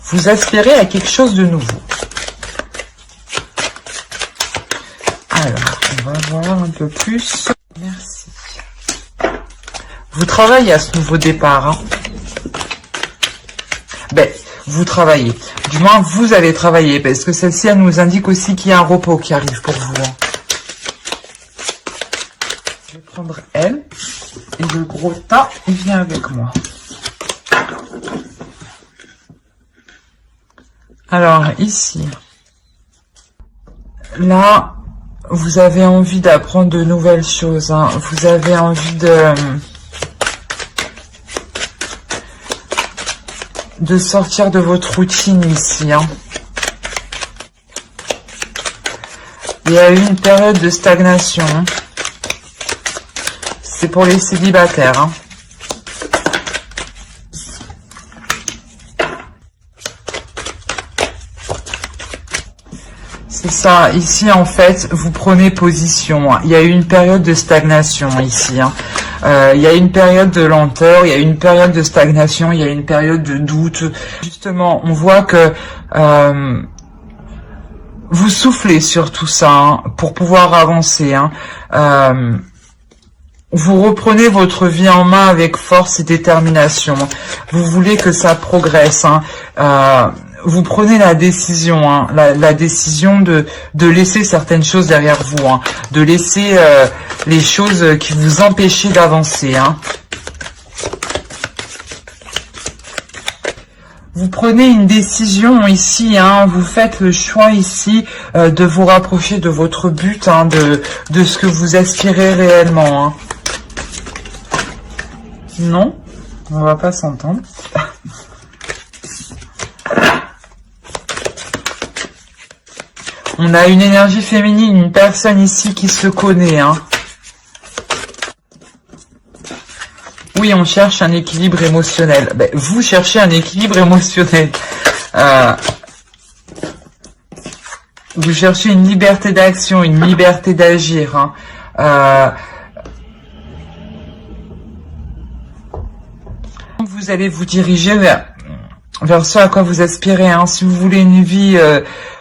Vous aspirez à quelque chose de nouveau. Alors, on va voir un peu plus. Merci. Vous travaillez à ce nouveau départ. Hein. Ben, vous travaillez. Du moins, vous allez travailler. Parce que celle-ci, elle nous indique aussi qu'il y a un repos qui arrive pour vous. Hein. Je vais prendre elle. Et le gros tas, il vient avec moi. Alors, ici. Là, vous avez envie d'apprendre de nouvelles choses. Hein. Vous avez envie de sortir de votre routine ici. Hein. Il y a eu une période de stagnation. C'est pour les célibataires. Hein. C'est ça. Ici, en fait, vous prenez position. Hein. Il y a eu une période de stagnation ici. Hein. Il y a une période de lenteur, il y a une période de stagnation, il y a une période de doute. Justement, on voit que vous soufflez sur tout ça hein, pour pouvoir avancer. Hein. Vous reprenez votre vie en main avec force et détermination. Vous voulez que ça progresse. Hein. Vous prenez la décision, hein, la décision de laisser certaines choses derrière vous, hein, de laisser les choses qui vous empêchaient d'avancer. Hein. Vous prenez une décision ici, hein, vous faites le choix ici de vous rapprocher de votre but, hein, de ce que vous aspirez réellement. Hein. Non, on va pas s'entendre. On a une énergie féminine, une personne ici qui se connaît. Hein. Oui, on cherche un équilibre émotionnel. Ben, vous cherchez un équilibre émotionnel. Vous cherchez une liberté d'action, une liberté d'agir. Hein. Vous allez vous diriger vers ce à quoi vous aspirez. Hein. Si vous voulez une vie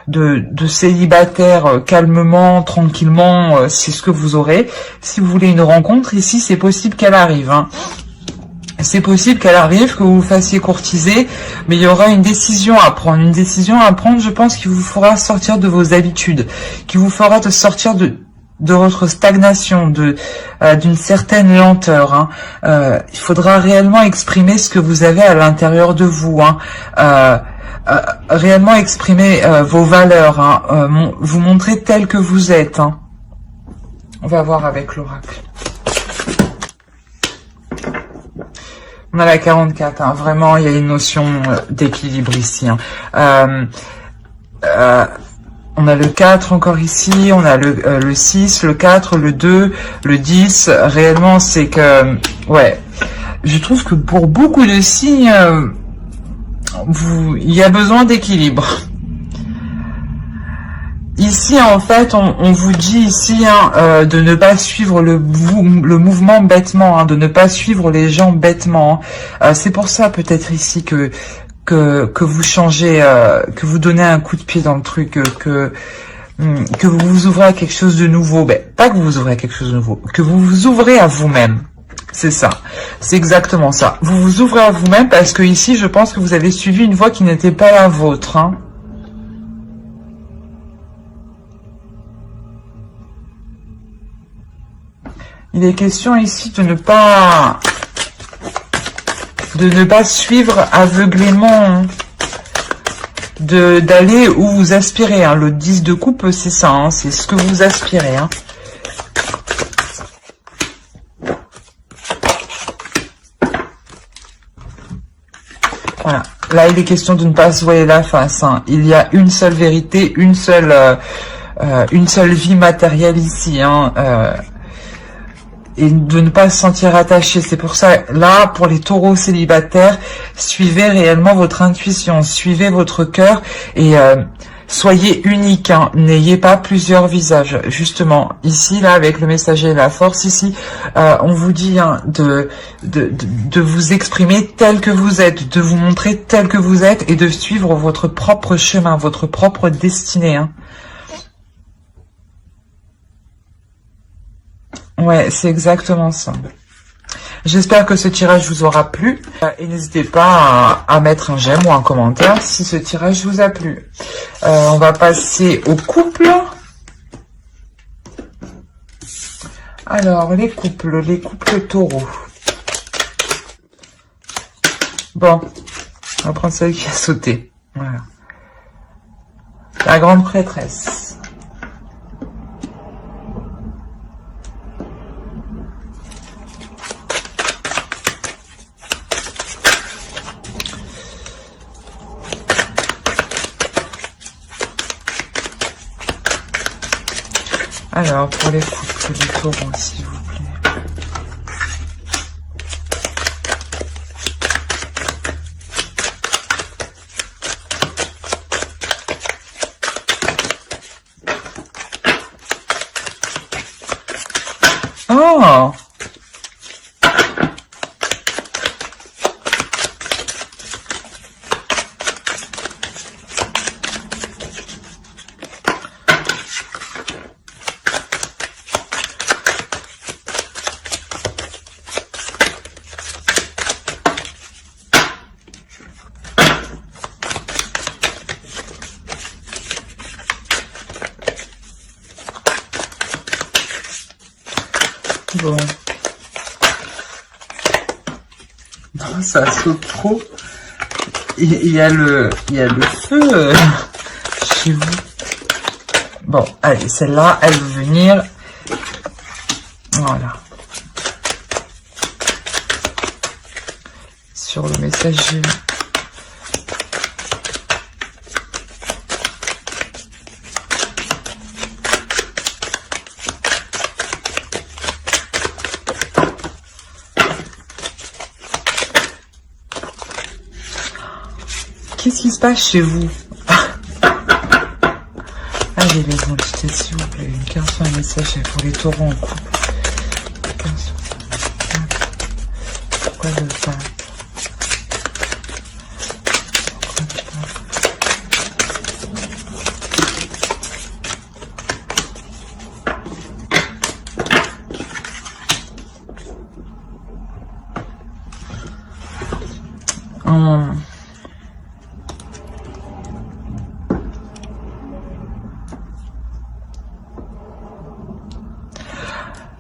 de célibataire calmement, tranquillement, c'est ce que vous aurez. Si vous voulez une rencontre, ici, c'est possible qu'elle arrive. Hein. C'est possible qu'elle arrive, que vous vous fassiez courtiser, mais il y aura une décision à prendre. Une décision à prendre, je pense, qui vous fera sortir de vos habitudes, qui vous fera sortir de votre stagnation, d'une certaine lenteur. Hein. Il faudra réellement exprimer ce que vous avez à l'intérieur de vous. Hein. Réellement exprimer vos valeurs. Hein. Vous montrer tel que vous êtes. Hein. On va voir avec l'oracle. On a la 44. Hein. Vraiment, il y a une notion d'équilibre ici. Hein. On a le 4 encore ici, on a le 6, le 4, le 2, le 10. Réellement, c'est que... Ouais, je trouve que pour beaucoup de signes, il y a besoin d'équilibre. Ici, en fait, on vous dit ici hein, de ne pas suivre le mouvement bêtement, hein, de ne pas suivre les gens bêtement. Hein. C'est pour ça, peut-être ici, que vous changez, que vous donnez un coup de pied dans le truc, que vous vous ouvrez à quelque chose de nouveau. Ben, pas que vous vous ouvrez à quelque chose de nouveau, que vous vous ouvrez à vous-même. C'est ça, c'est exactement ça. Vous vous ouvrez à vous-même parce que ici, je pense que vous avez suivi une voie qui n'était pas la vôtre. Hein. Il est question ici de ne pas suivre aveuglément, hein. D'aller où vous aspirez. Hein. Le 10 de coupe, c'est ça, hein. C'est ce que vous aspirez. Hein. Voilà. Là, il est question de ne pas se voiler la face. Hein. Il y a une seule vérité, une seule vie matérielle ici. Hein. Et de ne pas se sentir attaché. C'est pour ça, là, pour les taureaux célibataires, suivez réellement votre intuition, suivez votre cœur et Soyez unique, hein. N'ayez pas plusieurs visages. Justement, ici, là, avec le messager et la force, ici, on vous dit hein, de vous exprimer tel que vous êtes, de vous montrer tel que vous êtes et de suivre votre propre chemin, votre propre destinée. Hein. Ouais, c'est exactement ça. J'espère que ce tirage vous aura plu et n'hésitez pas à mettre un j'aime ou un commentaire si ce tirage vous a plu. On va passer au couple. Alors, les couples taureaux. Bon, on va prendre celle qui a sauté. Voilà. La grande prêtresse. Alors, pour les couples du taureau, s'il vous plaît. Oh! Bon. Non, ça saute trop. Il y a le feu chez vous. Bon, allez, celle-là, elle veut venir. Voilà. Sur le messager. Qu'est-ce qui se passe chez vous? Allez, les entités, s'il vous plaît. Une carte sur un message pour les taureaux en couple. Pourquoi le pape?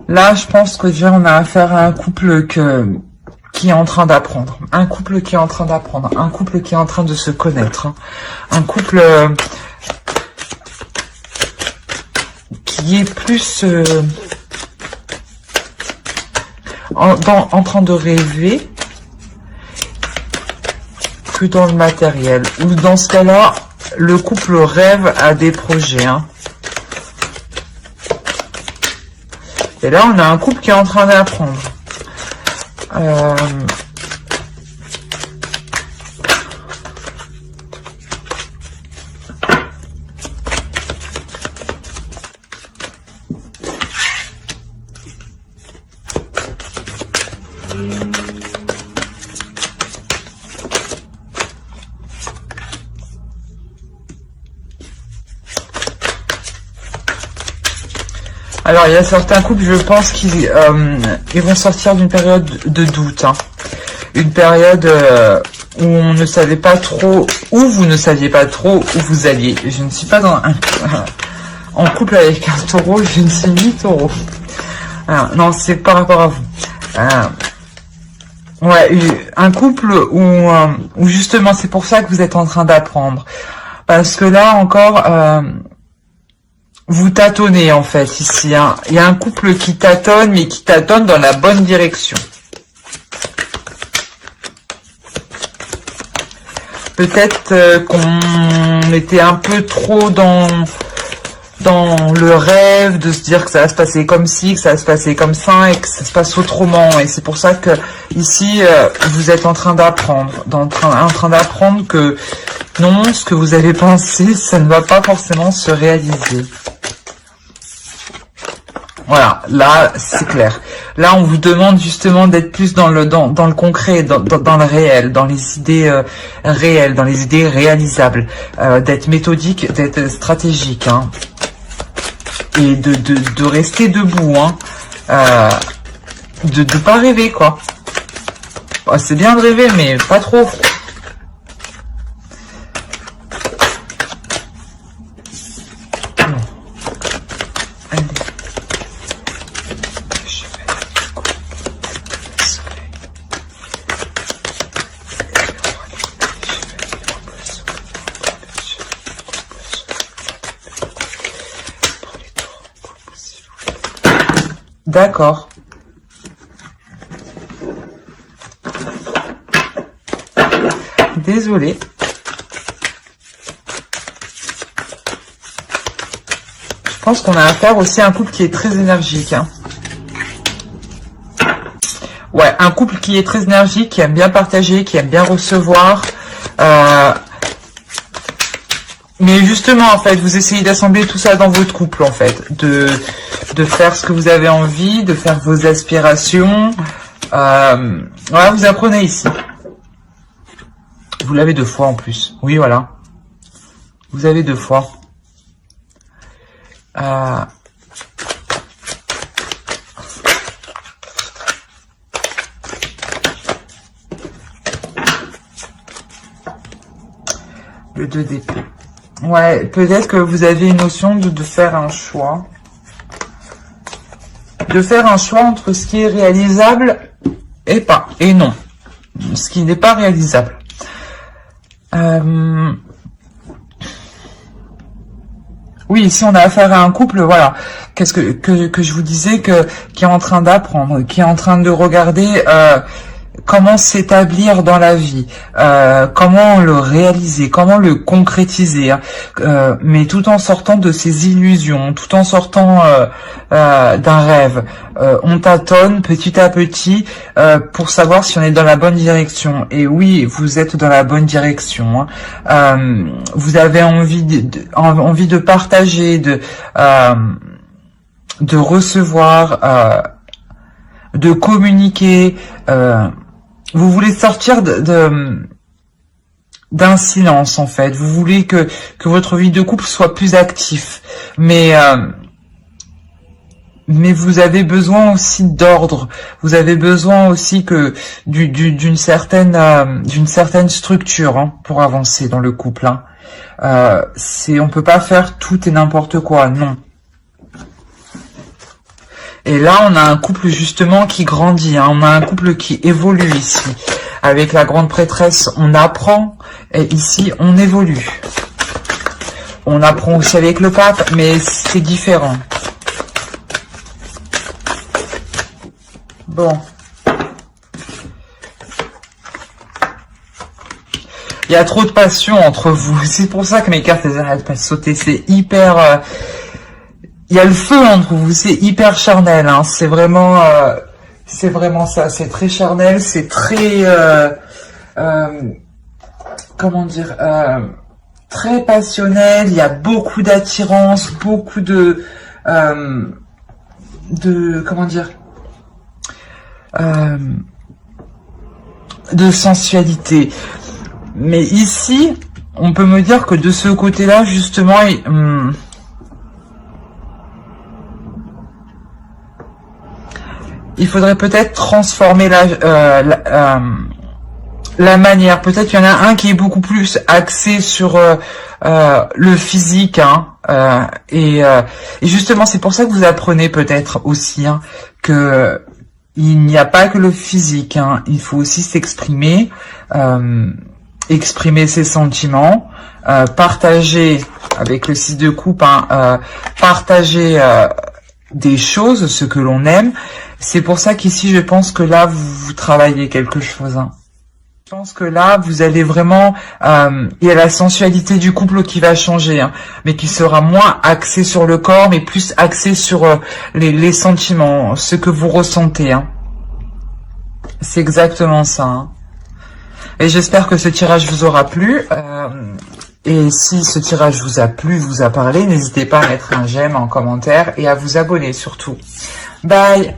Là, je pense que déjà, on a affaire à un couple qui est en train d'apprendre. Un couple qui est en train d'apprendre. Un couple qui est en train de se connaître. Hein. Un couple qui est plus en train de rêver que dans le matériel. Ou dans ce cas-là, le couple rêve à des projets. Hein. Et là, on a un couple qui est en train d'apprendre. Alors, il y a certains couples, je pense qu'ils ils vont sortir d'une période de doute. Hein. Une période où on ne savait pas trop, où vous ne saviez pas trop où vous alliez. Je ne suis pas dans en couple avec un taureau, je ne suis ni taureau. Non, c'est par rapport à vous. Ouais, un couple où justement, c'est pour ça que vous êtes en train d'apprendre. Parce que là, encore... vous tâtonnez en fait ici. Hein. Il y a un couple qui tâtonne, mais qui tâtonne dans la bonne direction. Peut-être qu'on était un peu trop dans le rêve de se dire que ça va se passer comme ci, que ça va se passer comme ça, et que ça se passe autrement. Et c'est pour ça que ici, vous êtes en train d'apprendre, en train d'apprendre que Non, ce que vous avez pensé, ça ne va pas forcément se réaliser. Voilà, là, c'est clair. Là, on vous demande justement d'être plus dans le concret, dans le réel, dans les idées réelles, dans les idées réalisables, d'être méthodique, d'être stratégique, hein, et de rester debout, hein, de pas rêver, quoi. Bon, c'est bien de rêver, mais pas trop. D'accord. Désolée. Je pense qu'on a affaire aussi à un couple qui est très énergique, hein. Ouais, un couple qui est très énergique, qui aime bien partager, qui aime bien recevoir. Mais justement, en fait, vous essayez d'assembler tout ça dans votre couple, en fait. De faire ce que vous avez envie, de faire vos aspirations. Voilà, vous apprenez ici. Vous l'avez 2 fois en plus. Oui, voilà. Vous avez 2 fois. Le 2 d'épée. Ouais, peut-être que vous avez une notion de faire un choix. De faire un choix entre ce qui est réalisable et pas. Et non. Ce qui n'est pas réalisable. Oui, ici on a affaire à un couple, voilà. Qu'est-ce que je vous disais, qui est en train d'apprendre, qui est en train de regarder comment s'établir dans la vie, comment le réaliser, comment le concrétiser, hein, mais tout en sortant de ses illusions, tout en sortant d'un rêve. On tâtonne petit à petit pour savoir si on est dans la bonne direction. Et oui, vous êtes dans la bonne direction, hein. Vous avez envie de partager, de recevoir, de communiquer. Vous voulez sortir d'un silence, en fait. Vous voulez que votre vie de couple soit plus active. Mais vous avez besoin aussi d'ordre. Vous avez besoin aussi d'une certaine structure, hein, pour avancer dans le couple, hein. On peut pas faire tout et n'importe quoi, non. Et là, on a un couple justement qui grandit, hein. On a un couple qui évolue ici. Avec la grande prêtresse, on apprend, et ici, on évolue. On apprend aussi avec le pape, mais c'est différent. Bon. Il y a trop de passion entre vous. C'est pour ça que mes cartes, elles n'arrêtent pas de sauter. C'est hyper... il y a le feu entre vous, c'est hyper charnel, hein. C'est vraiment ça, c'est très charnel, c'est très, comment dire, très passionnel, il y a beaucoup d'attirance, beaucoup de comment dire, de sensualité. Mais ici, on peut me dire que de ce côté-là, justement, il faudrait peut-être transformer la manière. Peut-être qu'il y en a un qui est beaucoup plus axé sur le physique, hein, et justement, c'est pour ça que vous apprenez peut-être aussi, hein, que il n'y a pas que le physique, hein, il faut aussi s'exprimer, exprimer ses sentiments, partager avec le 6 de coupe, hein, partager des choses, ce que l'on aime. C'est pour ça qu'ici, je pense que là, vous travaillez quelque chose, hein. Je pense que là, vous allez vraiment... il y a la sensualité du couple qui va changer, hein, mais qui sera moins axée sur le corps, mais plus axée sur les sentiments, ce que vous ressentez, hein. C'est exactement ça, hein. Et j'espère que ce tirage vous aura plu. Et si ce tirage vous a plu, vous a parlé, n'hésitez pas à mettre un j'aime en commentaire et à vous abonner surtout. Bye!